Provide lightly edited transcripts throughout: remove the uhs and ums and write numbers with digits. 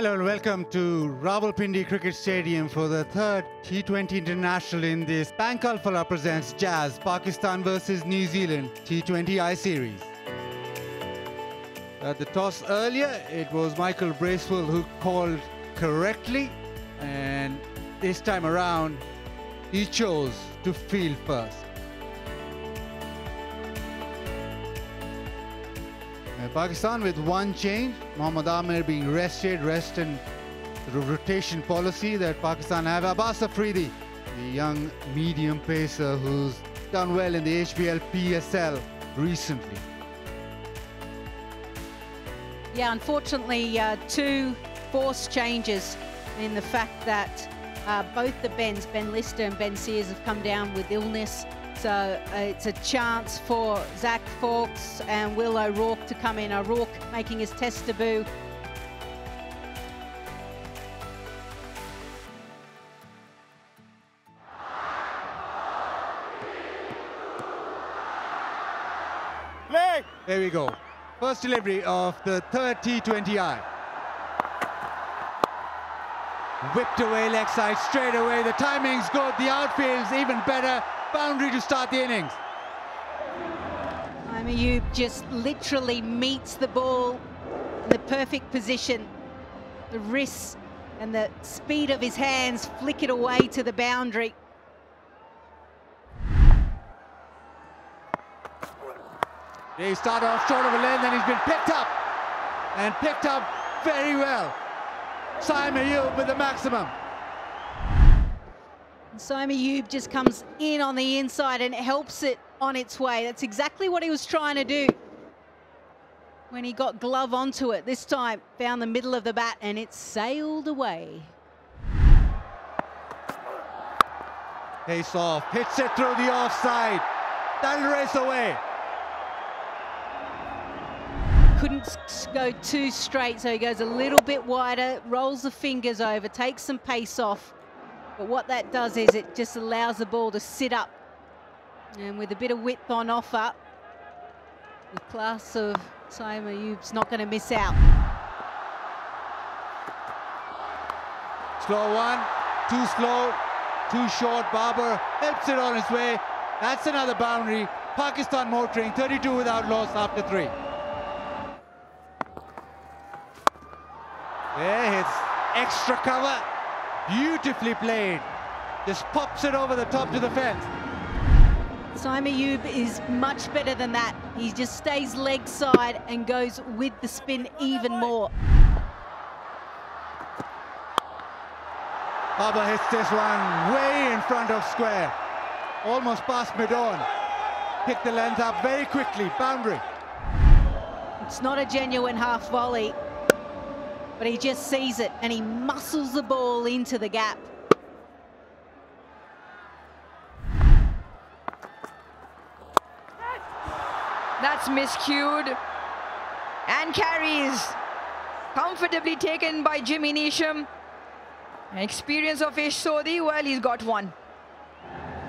Hello and welcome to Rawalpindi Cricket Stadium for the third T20 International in this Bank Alphala presents Jazz Pakistan versus New Zealand T20I series. At the toss earlier, it was Michael Bracewell who called correctly, and this time around, he chose to field first. Pakistan with one change, Mohammad Amir being rested, rest and the rotation policy that Pakistan have. Abbas Afridi, the young medium pacer who's done well in the HBL PSL recently. Yeah, unfortunately, two forced changes in the fact that both the Bens, Ben Lister and Ben Sears, have come down with illness. So it's a chance for Zach Fawkes and Will O'Rourke to come in. O'Rourke making his test debut. Play! There we go. First delivery of the third T20I. Whipped away leg side straight away. The timing's good. The outfield's even better. Boundary to start the innings. Ayub just literally meets the ball in the perfect position. The wrists and the speed of his hands flick it away to the boundary. He started off short of a length and he's been picked up. And picked up very well. Simon Ayub with the maximum. Simon Ayub just comes in on the inside and helps it on its way. That's exactly what he was trying to do when he got glove onto it. This time found the middle of the bat and it sailed away. Pace off, hits it through the offside. That'll race away. Couldn't go too straight, so he goes a little bit wider, rolls the fingers over, takes some pace off. But what that does is it just allows the ball to sit up. And with a bit of width on offer, the class of Simon Ayub's not going to miss out. Slow one, too slow, too short. Babar helps it on its way. That's another boundary. Pakistan motoring, 32 without loss after 3. There, hits extra cover. Beautifully played. Just pops it over the top to the fence. Simon Ayub is much better than that. He just stays leg side and goes with the spin even more. Baba hits this one way in front of square. Almost past mid-on. Pick the length up very quickly. Boundary. It's not a genuine half volley, but he just sees it and he muscles the ball into the gap. That's miscued and carries. Comfortably taken by Jimmy Neesham. Experience of Ish Sodhi, well, he's got one.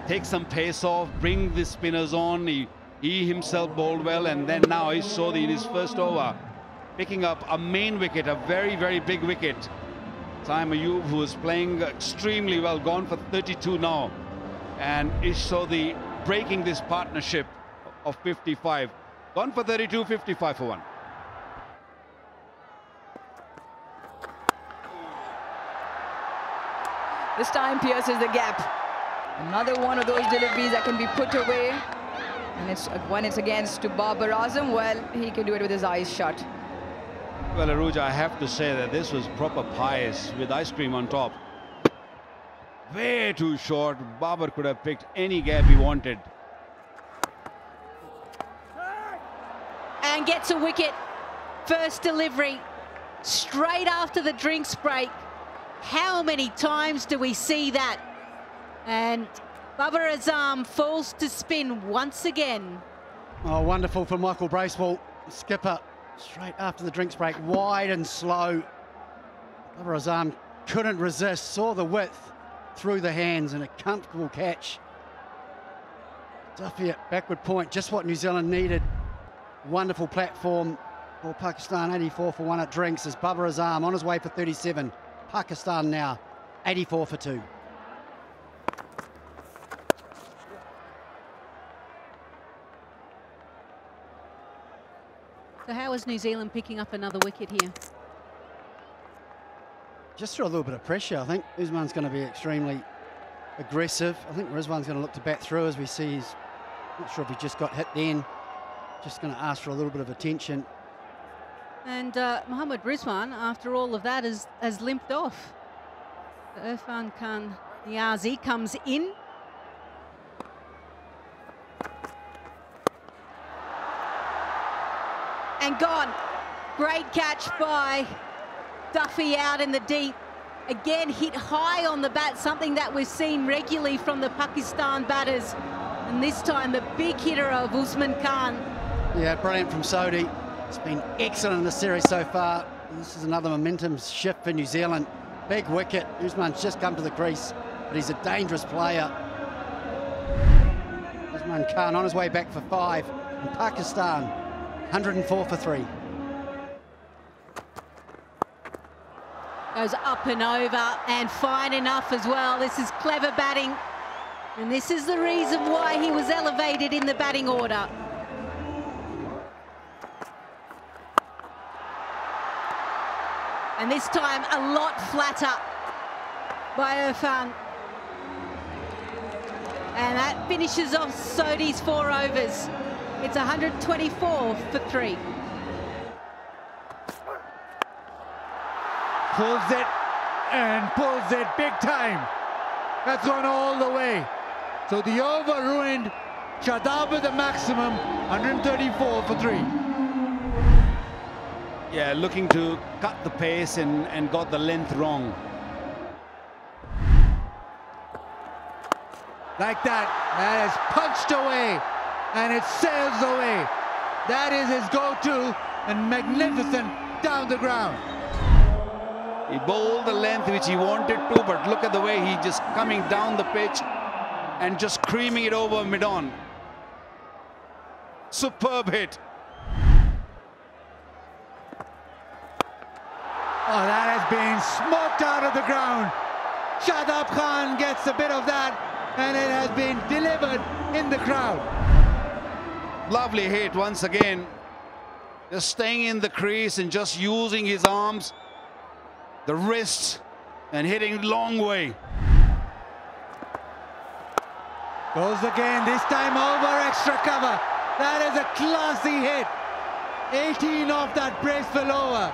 Take some pace off, bring the spinners on. He himself bowled well, and then now Ish Sodhi in his first over, picking up a main wicket, a very, very big wicket. Simon Ayub, who is playing extremely well, gone for 32 now. And Ish Sodhi breaking this partnership of 55. Gone for 32, 55 for 1. This time pierces the gap. Another one of those deliveries that can be put away. And when it's against to Babar Azam, well, he can do it with his eyes shut. Well, Aruj, I have to say that this was proper pies with ice cream on top. Way too short. Babar could have picked any gap he wanted. And gets a wicket. First delivery straight after the drinks break. How many times do we see that? And Babar Azam falls to spin once again. Oh, wonderful for Michael Bracewell, skipper. Straight after the drinks break, wide and slow. Babar Azam couldn't resist, saw the width through the hands and a comfortable catch. Duffy at backward point, just what New Zealand needed. Wonderful platform for Pakistan, 84 for 1 at drinks as Babar Azam on his way for 37. Pakistan now 84 for 2. So how is New Zealand picking up another wicket here? Just through a little bit of pressure, I think. Usman's going to be extremely aggressive. I think Rizwan's going to look to bat through as we see he's not sure if he just got hit then. Just going to ask for a little bit of attention. And Mohammad Rizwan, after all of that, has limped off. So Irfan Khan Niazi comes in. And gone. Great catch by Duffy out in the deep. Again, hit high on the bat, something that we've seen regularly from the Pakistan batters. And this time, the big hitter of Usman Khan. Yeah, brilliant from Sodhi. It's been excellent in the series so far. This is another momentum shift for New Zealand. Big wicket. Usman's just come to the crease, but he's a dangerous player. Usman Khan on his way back for 5. And Pakistan, 104 for 3. Goes up and over and fine enough as well. This is clever batting. And this is the reason why he was elevated in the batting order. And this time a lot flatter by Irfan. And that finishes off Sodhi's 4 overs. It's 124 for 3. Pulls it and pulls it big time. That's gone all the way. So the over ruined. Shadab with the maximum, 134 for 3. Yeah, looking to cut the pace and got the length wrong. Like that is punched away and it sails away. That is his go-to and magnificent down the ground. He bowled the length which he wanted to, but look at the way he just coming down the pitch and just creaming it over mid-on. Superb hit. Oh, that has been smoked out of the ground. Shadab Khan gets a bit of that and it has been delivered in the crowd. Lovely hit once again. Just staying in the crease and just using his arms, the wrists, and hitting long way. Goes again, this time over extra cover. That is a classy hit. 18 off that Bracewell over.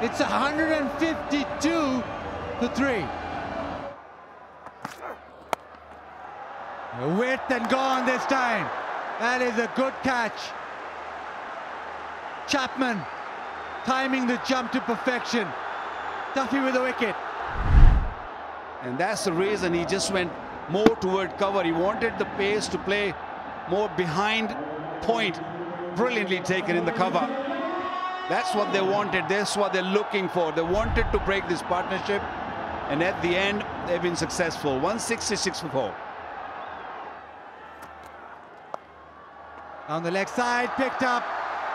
It's 152 to 3. Width and gone this time. That is a good catch. Chapman timing the jump to perfection. Duffy with the wicket. And that's the reason he just went more toward cover. He wanted the pace to play more behind point. Brilliantly taken in the cover. That's what they wanted. That's what they're looking for. They wanted to break this partnership. And at the end, they've been successful. 166 for 4. On the leg side, picked up.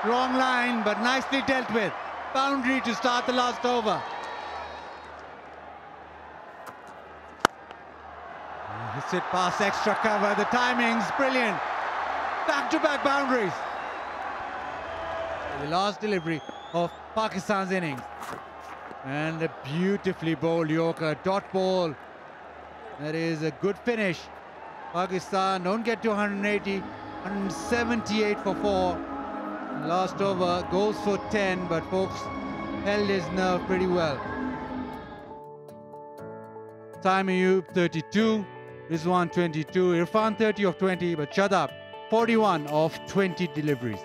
Wrong line, but nicely dealt with. Boundary to start the last over. Hits it past extra cover. The timing's brilliant. Back-to-back boundaries. The last delivery of Pakistan's innings. And a beautifully bowled Yorker. Dot ball. That is a good finish. Pakistan don't get to 180. 178 for 4. Last over goes for 10, but folks held his nerve pretty well. Saim Ayub 32, Rizwan 22, Irfan 30 of 20, but Shadab 41 of 20 deliveries.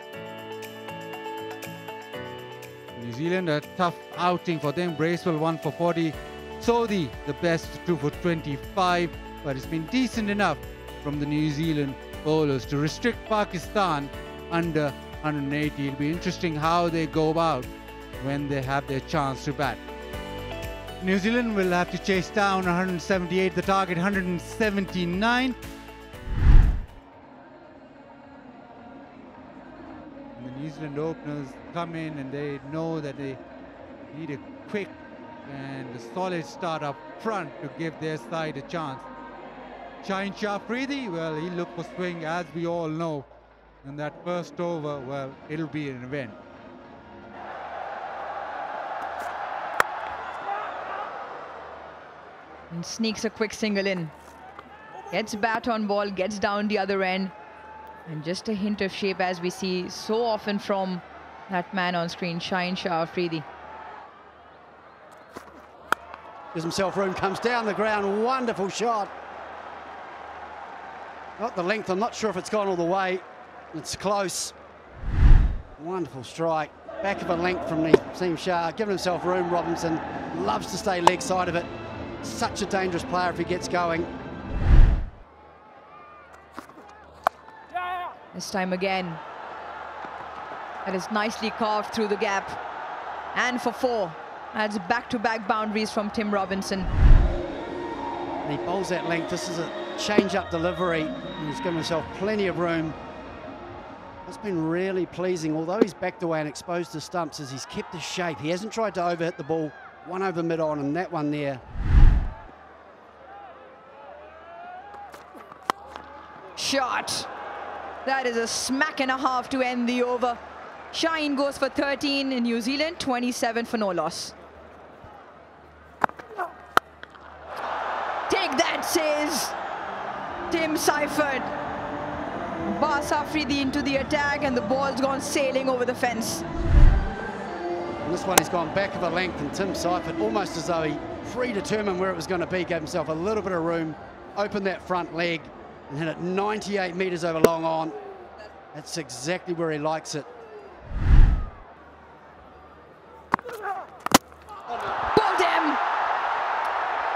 New Zealand, a tough outing for them. Bracewell 1 for 40. Sodhi the best, 2 for 25, but it's been decent enough from the New Zealand bowlers to restrict Pakistan under 180. It'll be interesting how they go about when they have their chance to bat. New Zealand will have to chase down 178, the target 179. And the New Zealand openers come in and they know that they need a quick and a solid start up front to give their side a chance. Shaheen Shah Afridi, well, he looked for swing, as we all know. And that first over, well, it'll be an event. And sneaks a quick single in. Gets bat on ball, gets down the other end. And just a hint of shape, as we see so often from that man on screen, Shaheen Shah Afridi. Gives himself room, comes down the ground, wonderful shot. Not the length, I'm not sure if it's gone all the way. It's close. Wonderful strike. Back of a length from Naseem Shah, giving himself room. Robinson loves to stay leg side of it. Such a dangerous player if he gets going. This time again. That is nicely carved through the gap. And for 4. That's back-to-back boundaries from Tim Robinson. And he bowls that length. This is a change-up delivery. And he's given himself plenty of room. It's been really pleasing. Although he's backed away and exposed to stumps, as he's kept his shape. He hasn't tried to overhit the ball. One over mid-on and that one there. Shot. That is a smack and a half to end the over. Shaheen goes for 13 in New Zealand, 27 for no loss. Take that, says Tim Seifert. Bas Afridi into the attack, and the ball's gone sailing over the fence. And this one he's gone back of a length, and Tim Seifert, almost as though he predetermined where it was going to be, gave himself a little bit of room, opened that front leg, and hit it 98 metres over long on. That's exactly where he likes it. Pulled him!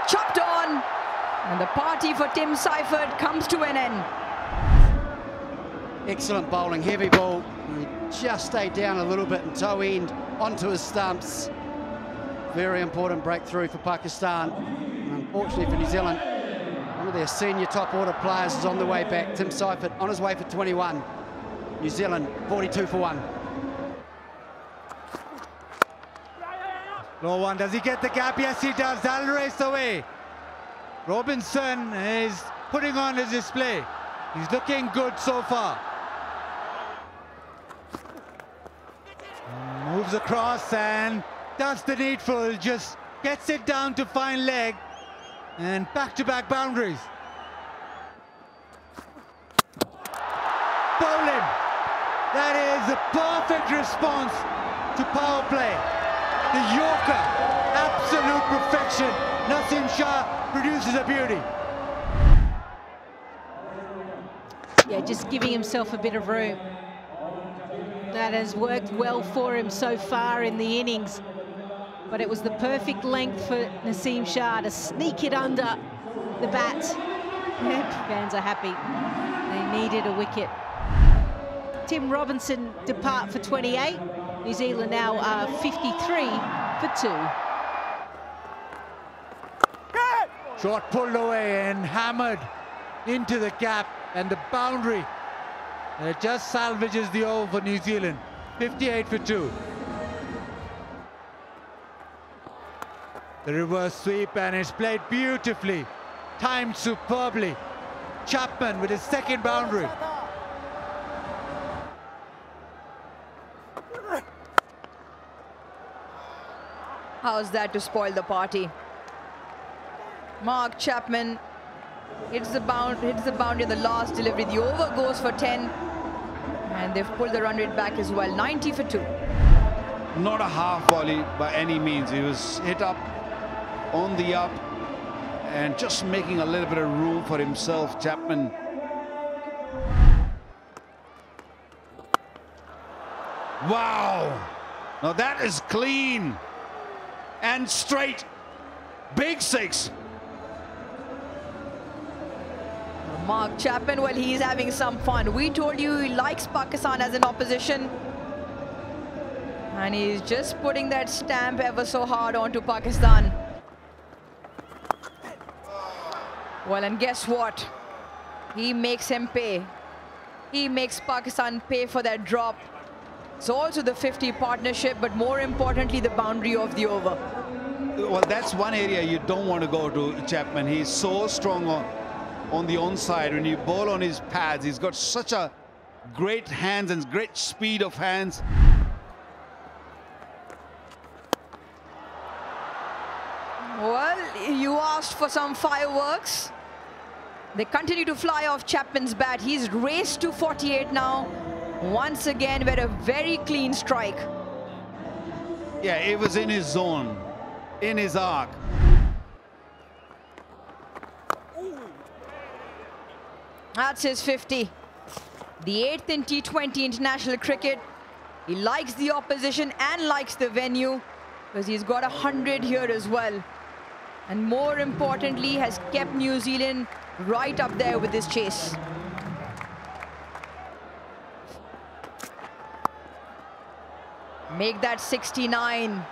Chopped on! And the party for Tim Seifert comes to an end. Excellent bowling, heavy ball. He just stayed down a little bit and toe end onto his stumps. Very important breakthrough for Pakistan. And unfortunately for New Zealand, one of their senior top order players is on the way back. Tim Seifert on his way for 21. New Zealand 42 for 1. Low one, does he get the gap? Yes, he does. That'll race away. Robinson is putting on his display. He's looking good so far. Moves across and does the needful, just gets it down to fine leg, and back-to-back boundaries. Bowl him. That is a perfect response to power play. The Yorker, absolute perfection. Naseem Shah produces a beauty. Yeah, just giving himself a bit of room. That has worked well for him so far in the innings. But it was the perfect length for Naseem Shah to sneak it under the bat. Fans are happy. They needed a wicket. Tim Robinson depart for 28. New Zealand now are 53 for 2. Shot pulled away and hammered into the gap, and the boundary just salvages the over for New Zealand. 58 for 2. The reverse sweep, and it's played beautifully, timed superbly. Chapman with his second boundary. How's that to spoil the party? Mark Chapman hits the boundary in the last delivery. The over goes for 10, and they've pulled the run rate back as well. 90 for 2. Not a half volley by any means. He was hit up on the up and just making a little bit of room for himself, Chapman. Wow! Now that is clean and straight. Big 6. Mark Chapman, well, he's having some fun. We told you he likes Pakistan as an opposition, and he's just putting that stamp ever so hard onto Pakistan. Well, and guess what? He makes him pay. He makes Pakistan pay for that drop. It's also the 50 partnership, but more importantly, the boundary of the over. Well, that's one area you don't want to go to Chapman. He's so strong on the onside. When you bowl on his pads, he's got such a great hands and great speed of hands. Well, you asked for some fireworks. They continue to fly off Chapman's bat. He's raced to 48 now. Once again, with a very clean strike. Yeah, it was in his zone, in his arc. That's his 50. The 8th in T20 international cricket. He likes the opposition and likes the venue because he's got 100 here as well. And more importantly, has kept New Zealand right up there with this chase. Make that 69.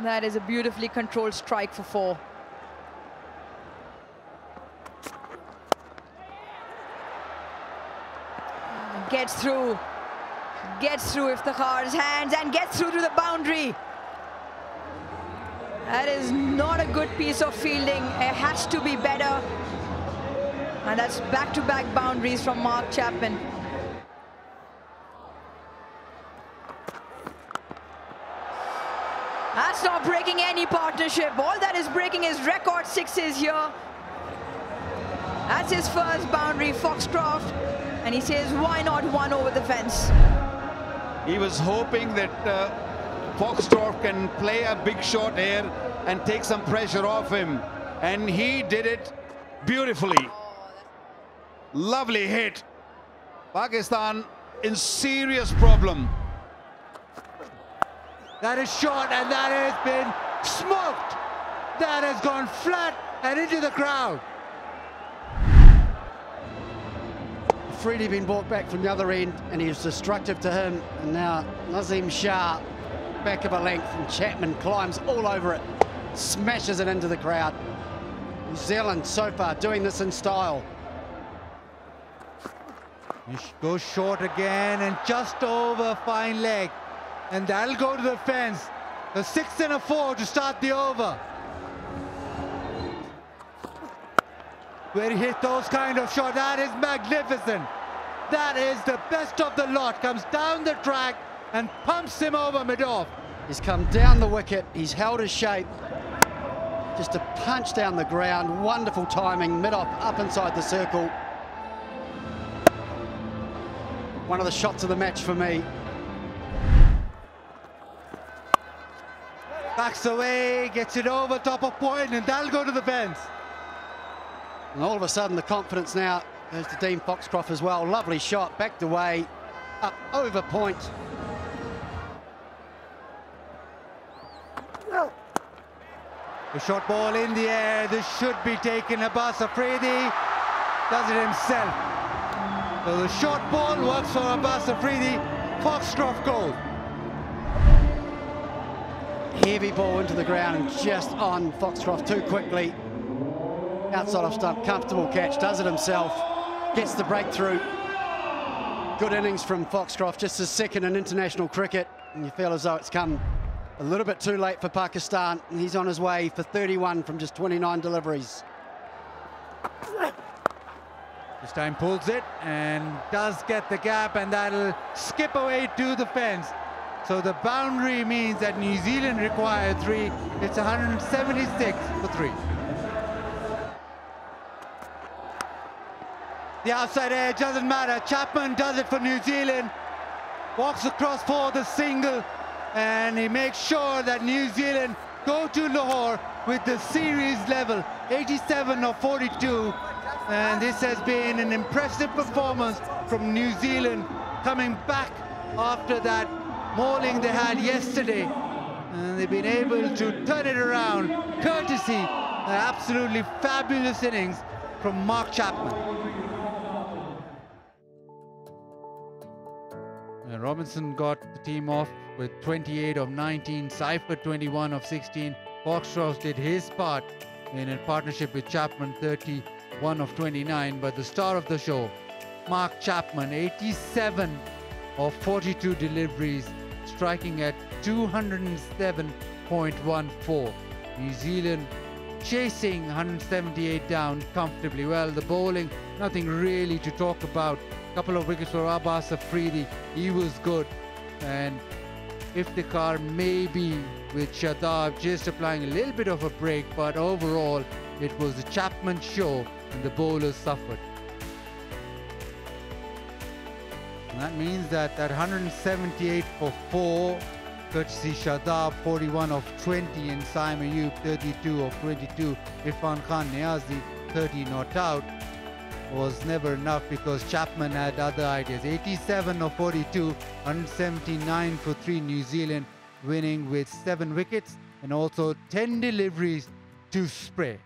That is a beautifully controlled strike for 4. Gets through Iftikhar's hands and gets through to the boundary. That is not a good piece of fielding. It has to be better. And that's back-to-back boundaries from Mark Chapman. That's not breaking any partnership. All that is breaking is record 6s here. That's his first boundary, Foxcroft. And he says, why not 1 over the fence? He was hoping that Foxcroft can play a big shot here and take some pressure off him. And he did it beautifully. Lovely hit. Pakistan in serious problem. That is short and that has been smoked. That has gone flat and into the crowd. Afridi been brought back from the other end and he was destructive to him. And now Nazim Shah back of a length and Chapman climbs all over it, smashes it into the crowd. New Zealand so far doing this in style. He goes short again and just over fine leg. And that'll go to the fence. A 6 and a 4 to start the over. Where he hit those kind of shots, that is magnificent. That is the best of the lot. Comes down the track and pumps him over mid-off. He's come down the wicket, he's held his shape. Just a punch down the ground, wonderful timing, mid-off, up inside the circle. One of the shots of the match for me. Backs away, gets it over top of point, and that'll go to the fence. And all of a sudden, the confidence now goes to Dean Foxcroft as well. Lovely shot, backed away, up over point. The short ball in the air, this should be taken. Abbas Afridi does it himself. So the short ball works for Abbas Afridi, Foxcroft goal. Heavy ball into the ground and just on Foxcroft too quickly. Outside of stump, comfortable catch, does it himself, gets the breakthrough. Good innings from Foxcroft, just his second in international cricket. And you feel as though it's come a little bit too late for Pakistan. And he's on his way for 31 from just 29 deliveries. This time pulls it and does get the gap, and that'll skip away to the fence. So the boundary means that New Zealand require 3. It's 176 for 3. The outside edge doesn't matter. Chapman does it for New Zealand. Walks across for the single, and he makes sure that New Zealand go to Lahore with the series level, 87 of 42. And this has been an impressive performance from New Zealand, coming back after that mauling they had yesterday, and they've been able to turn it around courtesy an absolutely fabulous innings from Mark Chapman. And Robinson got the team off with 28 of 19, Cypher 21 of 16. Foxcroft did his part in a partnership with Chapman, 31 of 29, but the star of the show, Mark Chapman, 87 of 42 deliveries, striking at 207.14. New Zealand chasing 178 down comfortably. Well, the bowling, nothing really to talk about. Couple of wickets for Abbas Afridi, he was good. And Iftikhar maybe with Shadab just applying a little bit of a break, but overall it was the Chapman show and the bowlers suffered. And that means that 178 for 4, courtesy Shadab 41 of 20 and Saim Ayub 32 of 22, Irfan Khan Niazi 30 not out, was never enough because Chapman had other ideas. 87 of 42, 179 for 3, New Zealand winning with 7 wickets and also 10 deliveries to spray.